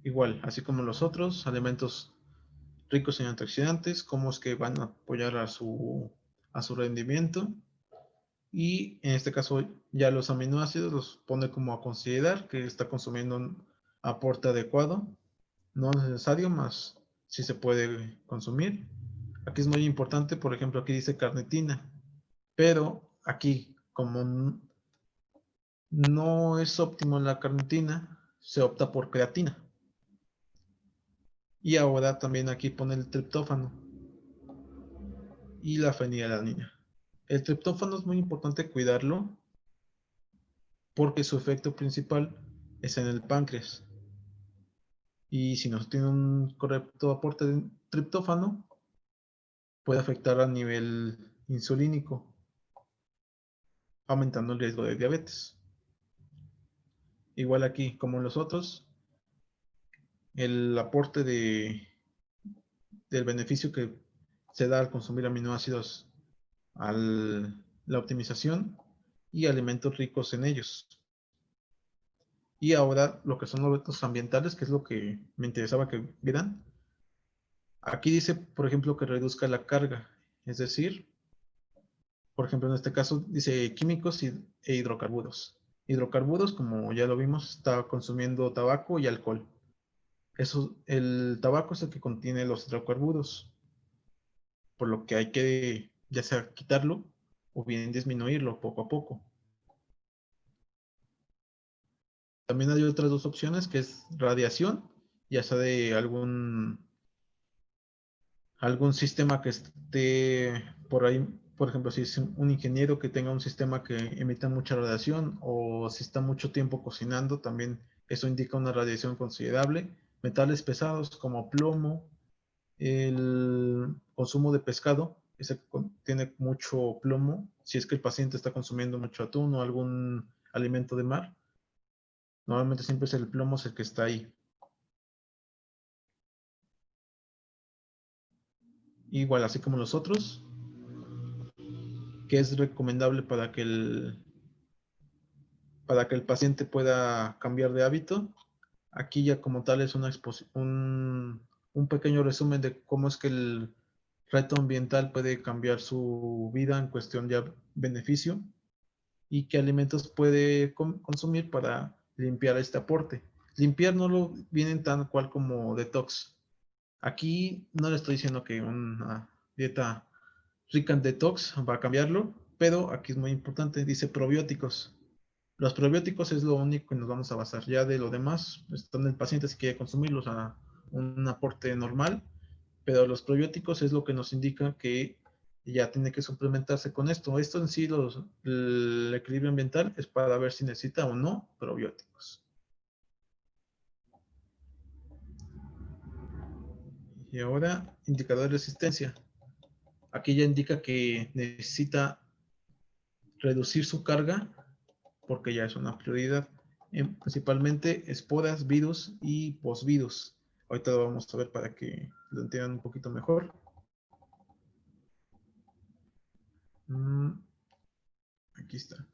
Igual, así como los otros alimentos ricos en antioxidantes, cómo es que van a apoyar a su rendimiento. Y en este caso ya los aminoácidos los pone como a considerar que está consumiendo un aporte adecuado, no necesario, más si se puede consumir. Aquí es muy importante, por ejemplo, aquí dice carnitina, pero aquí como no es óptimo la carnitina, se opta por creatina. Y ahora también aquí pone el triptófano y la fenilalanina. El triptófano es muy importante cuidarlo porque su efecto principal es en el páncreas. Y si no tiene un correcto aporte de triptófano, puede afectar a nivel insulínico, aumentando el riesgo de diabetes. Igual aquí, como en los otros, el aporte del beneficio que se da al consumir aminoácidos a la optimización y alimentos ricos en ellos. Y ahora lo que son los retos ambientales, que es lo que me interesaba que vieran. Aquí dice, por ejemplo, que reduzca la carga, es decir, por ejemplo, en este caso dice químicos e hidrocarburos. Hidrocarburos, como ya lo vimos, está consumiendo tabaco y alcohol. Eso, el tabaco es el que contiene los hidrocarburos, por lo que hay que ya sea quitarlo o bien disminuirlo poco a poco. También hay otras dos opciones, que es radiación, ya sea de algún sistema que esté por ahí. Por ejemplo, si es un ingeniero que tenga un sistema que emita mucha radiación, o si está mucho tiempo cocinando, también eso indica una radiación considerable. Metales pesados como plomo, el consumo de pescado, ese tiene mucho plomo. Si es que el paciente está consumiendo mucho atún o algún alimento de mar, normalmente siempre es el plomo el que está ahí. Igual, así como los otros, que es recomendable para que el paciente pueda cambiar de hábito. Aquí ya como tal es un pequeño resumen de cómo es que el reto ambiental puede cambiar su vida en cuestión ya beneficio, y qué alimentos puede consumir para limpiar este aporte. Limpiar no lo vienen tan cual como detox. Aquí no le estoy diciendo que una dieta rica en detox va a cambiarlo, pero aquí es muy importante, dice probióticos. Los probióticos es lo único que nos vamos a basar. Ya de lo demás, está en el paciente si quiere consumirlos a un aporte normal, pero los probióticos es lo que nos indica que ya tiene que suplementarse con esto. Esto en sí, el equilibrio ambiental es para ver si necesita o no probióticos. Y ahora, indicador de resistencia. Aquí ya indica que necesita reducir su carga porque ya es una prioridad. Principalmente esporas, virus y posvirus. Ahorita lo vamos a ver para que lo entiendan un poquito mejor. Aquí está.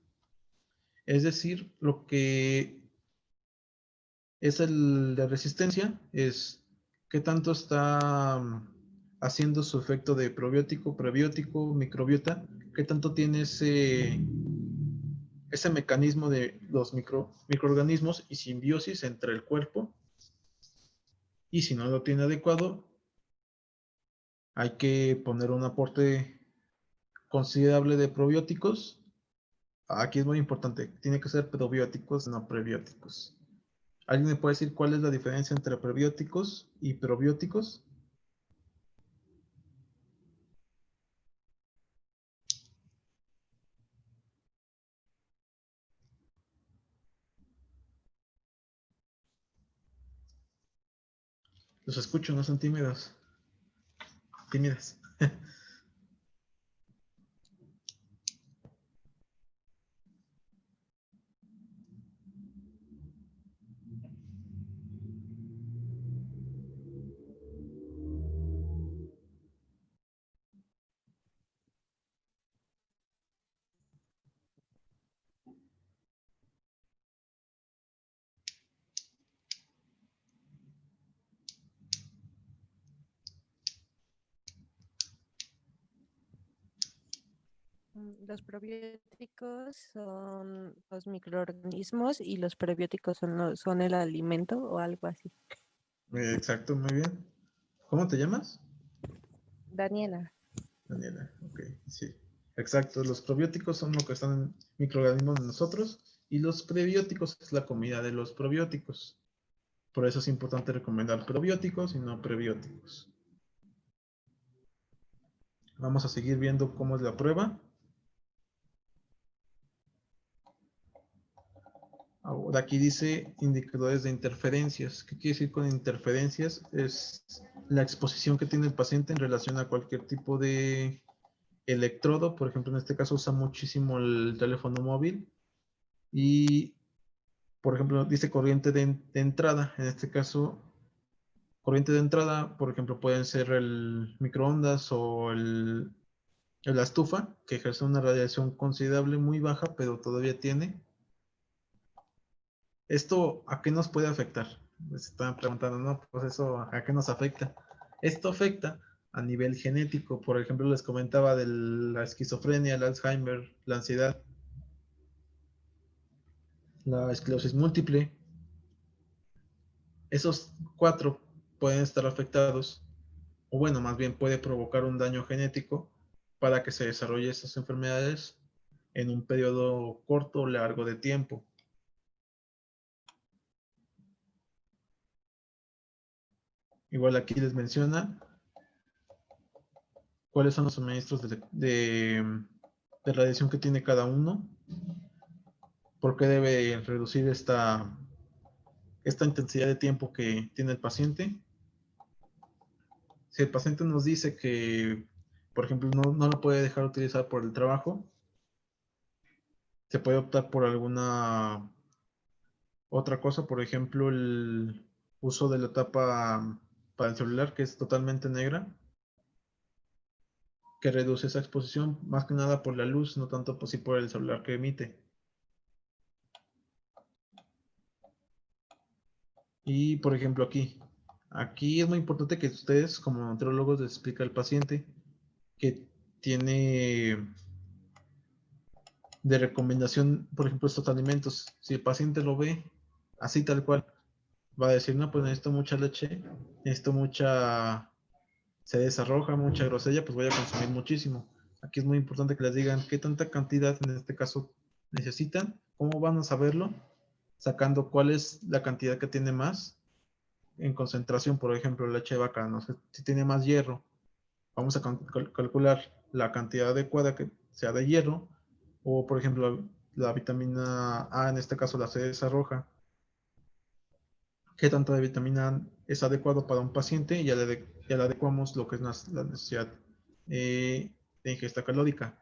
Es decir, lo que es el de resistencia es qué tanto está haciendo su efecto de probiótico, prebiótico, microbiota, qué tanto tiene ese mecanismo de los microorganismos y simbiosis entre el cuerpo. Y si no lo tiene adecuado, hay que poner un aporte considerable de probióticos. Aquí es muy importante, tiene que ser probióticos, no prebióticos. ¿Alguien me puede decir cuál es la diferencia entre prebióticos y probióticos? Los escucho, no son tímidos. Tímidas. Los probióticos son los microorganismos y los prebióticos son el alimento o algo así. Exacto, muy bien. ¿Cómo te llamas? Daniela. Daniela, ok, sí. Exacto, los probióticos son lo que están en microorganismos de nosotros, y los prebióticos es la comida de los probióticos. Por eso es importante recomendar probióticos y no prebióticos. Vamos a seguir viendo cómo es la prueba. Ahora aquí dice indicadores de interferencias. ¿Qué quiere decir con interferencias? Es la exposición que tiene el paciente en relación a cualquier tipo de electrodo. Por ejemplo, en este caso usa muchísimo el teléfono móvil. Y, por ejemplo, dice corriente de entrada. En este caso, corriente de entrada, por ejemplo, pueden ser el microondas o la estufa, que ejerce una radiación considerable, muy baja, pero todavía tiene. ¿Esto a qué nos puede afectar? Se están preguntando, ¿no? Pues eso, ¿a qué nos afecta? Esto afecta a nivel genético. Por ejemplo, les comentaba de la esquizofrenia, el Alzheimer, la ansiedad, la esclerosis múltiple. Esos 4 pueden estar afectados, o bueno, más bien puede provocar un daño genético para que se desarrolle esas enfermedades en un periodo corto o largo de tiempo. Igual aquí les menciona cuáles son los suministros de radiación que tiene cada uno, por qué debe reducir esta intensidad de tiempo que tiene el paciente. Si el paciente nos dice que, por ejemplo, no lo puede dejar utilizar por el trabajo, se puede optar por alguna otra cosa, por ejemplo, el uso de la tapa para el celular, que es totalmente negra, que reduce esa exposición, más que nada por la luz, no tanto pues, sí por el celular que emite. Y, por ejemplo, aquí es muy importante que ustedes, como nutriólogos, les explique al paciente que tiene de recomendación, por ejemplo, estos alimentos. Si el paciente lo ve así tal cual, va a decir, no, pues necesito mucha leche, necesito mucha cereza roja, mucha grosella, pues voy a consumir muchísimo. Aquí es muy importante que les digan qué tanta cantidad en este caso necesitan, cómo van a saberlo, sacando cuál es la cantidad que tiene más en concentración, por ejemplo, leche de vaca, no sé, si tiene más hierro, vamos a calcular la cantidad adecuada que sea de hierro, o por ejemplo, la vitamina A, en este caso la cereza roja, qué tanta de vitamina A es adecuado para un paciente y ya le adecuamos lo que es la necesidad de ingesta calórica.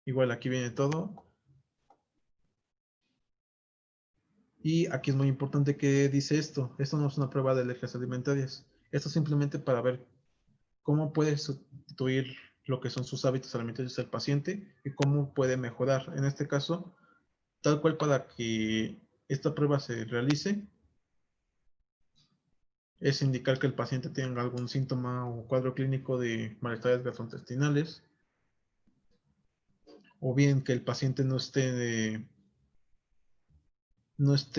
Igual aquí viene todo. Y aquí es muy importante que dice esto. Esto no es una prueba de alergias alimentarias. Esto es simplemente para ver cómo puede sustituir lo que son sus hábitos alimentarios del paciente y cómo puede mejorar. En este caso, tal cual para que esta prueba se realice, es indicar que el paciente tenga algún síntoma o cuadro clínico de malestares gastrointestinales, o bien que el paciente no esté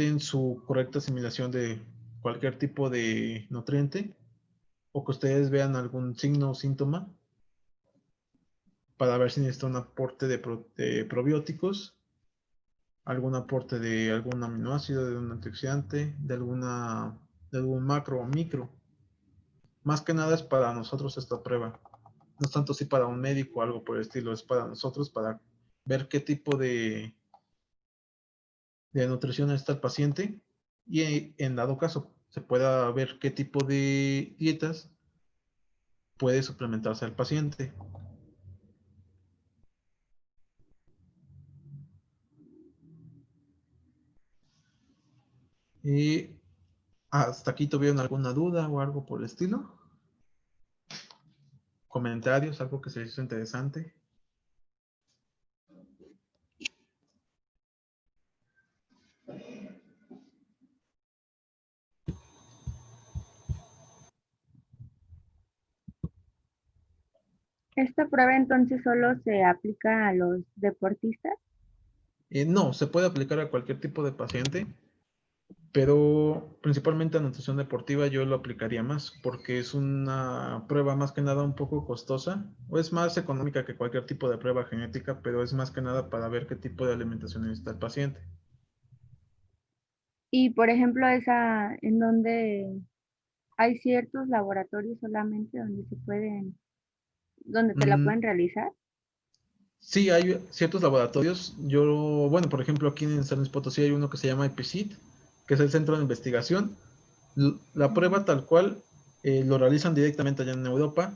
en su correcta asimilación de cualquier tipo de nutriente, o que ustedes vean algún signo o síntoma para ver si necesita un aporte de probióticos, algún aporte de algún aminoácido, de un antioxidante, de algún macro o micro. Más que nada es para nosotros esta prueba. No es tanto si para un médico o algo por el estilo, es para nosotros para ver qué tipo de nutrición está el paciente y en dado caso se pueda ver qué tipo de dietas puede suplementarse al paciente. Y hasta aquí tuvieron alguna duda o algo por el estilo. Comentarios, algo que se les hizo interesante. ¿Esta prueba entonces solo se aplica a los deportistas? No, se puede aplicar a cualquier tipo de paciente, pero principalmente a nutrición deportiva yo lo aplicaría más porque es una prueba más que nada un poco costosa, o es más económica que cualquier tipo de prueba genética, pero es más que nada para ver qué tipo de alimentación necesita el paciente. Y por ejemplo, esa en donde hay ciertos laboratorios solamente donde donde te la Mm, pueden realizar. sí, hay ciertos laboratorios. Bueno, por ejemplo, aquí en San Luis Potosí hay uno que se llama IPCIT, que es el Centro de Investigación. La prueba tal cual lo realizan directamente allá en Europa.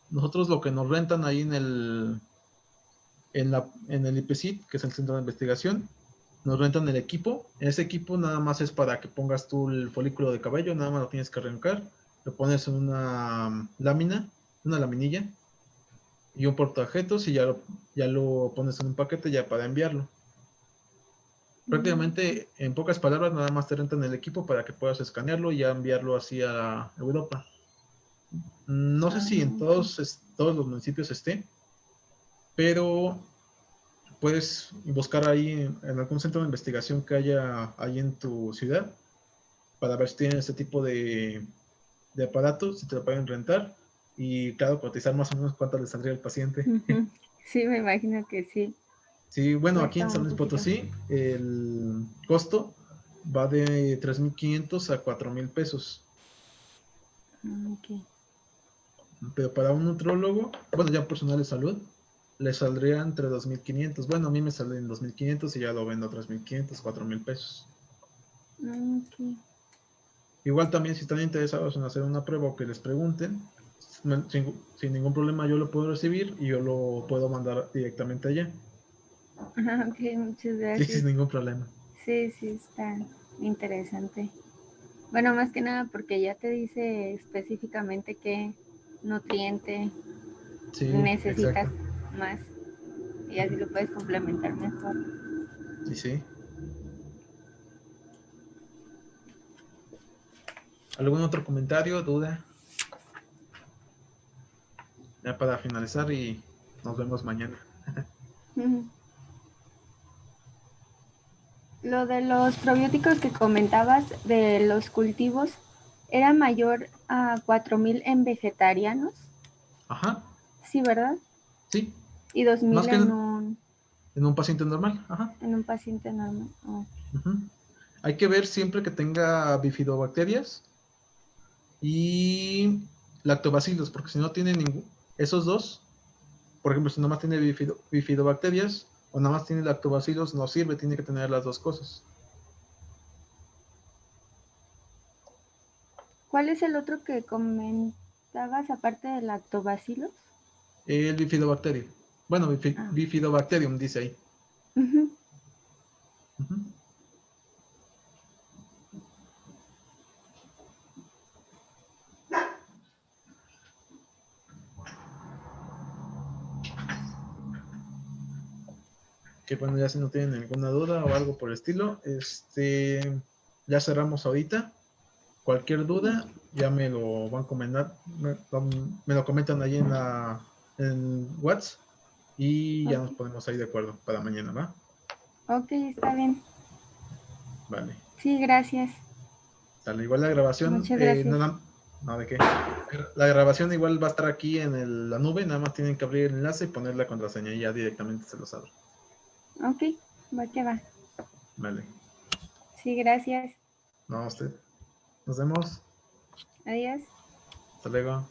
Nosotros lo que nos rentan ahí en el IPCIT, que es el Centro de Investigación, nos rentan el equipo. Ese equipo nada más es para que pongas tú el folículo de cabello, nada más lo tienes que arrancar, lo pones en una laminilla y un portaobjetos y ya lo pones en un paquete ya para enviarlo. Prácticamente, en pocas palabras, nada más te rentan el equipo para que puedas escanearlo y ya enviarlo hacia Europa. No sé si en Ok. todos los municipios esté, pero puedes buscar ahí en algún centro de investigación que haya ahí en tu ciudad para ver si tienen este tipo de aparatos, si te lo pueden rentar y, claro, cotizar más o menos cuánto le saldría al paciente. Ujú. Sí, me imagino que sí. Sí, bueno, aquí Cuesta en San un Luis poquito. Potosí el costo va de 3,500 a 4,000 pesos. Ok. Pero para un nutrólogo, bueno, ya personal de salud, le saldría entre 2.500. Bueno, a mí me sale en 2.500 y ya lo vendo a 3.500, 4.000 pesos. Ok. Igual también si están interesados en hacer una prueba o que les pregunten, sin ningún problema yo lo puedo recibir y yo lo puedo mandar directamente allá. Ok, muchas Sí, gracias. sin ningún problema. Sí, sí, está interesante. Bueno, más que nada porque ya te dice específicamente qué nutriente Sí, necesitas exacto. más y así lo puedes complementar mejor. Sí, sí. ¿Algún otro comentario, duda? Ya para finalizar y nos vemos mañana. Ujú. Lo de los probióticos que comentabas de los cultivos, ¿era mayor a 4.000 en vegetarianos? Ajá, Sí, ¿verdad? sí. Y dos Más mil que en un paciente normal. Ajá. en un paciente normal. Oh. Ujú. Hay que ver siempre que tenga bifidobacterias y lactobacilos, porque si no tiene esos dos, por ejemplo, si nada más tiene bifidobacterias o nada más tiene lactobacilos, no sirve, tiene que tener las dos cosas. ¿Cuál es el otro que comentabas aparte de lactobacilos? El bifidobacterio. Bueno, Ah. bifidobacterium dice ahí. Ujú. Ujú. Que bueno, ya si no tienen ninguna duda o algo por el estilo, ya cerramos ahorita. Cualquier duda, ya me lo van a comentar, me lo comentan ahí en WhatsApp y ya nos Ok. ponemos ahí de acuerdo para mañana, ¿va? Ok, está bien. Vale. Sí, gracias. Sale, igual la grabación, Muchas gracias. no, ¿de qué? La grabación igual va a estar aquí en la nube, nada más tienen que abrir el enlace y poner la contraseña y ya directamente se los abre. Ok, va que va. Vale. Sí, gracias. No, usted. Nos vemos. Adiós. Hasta luego.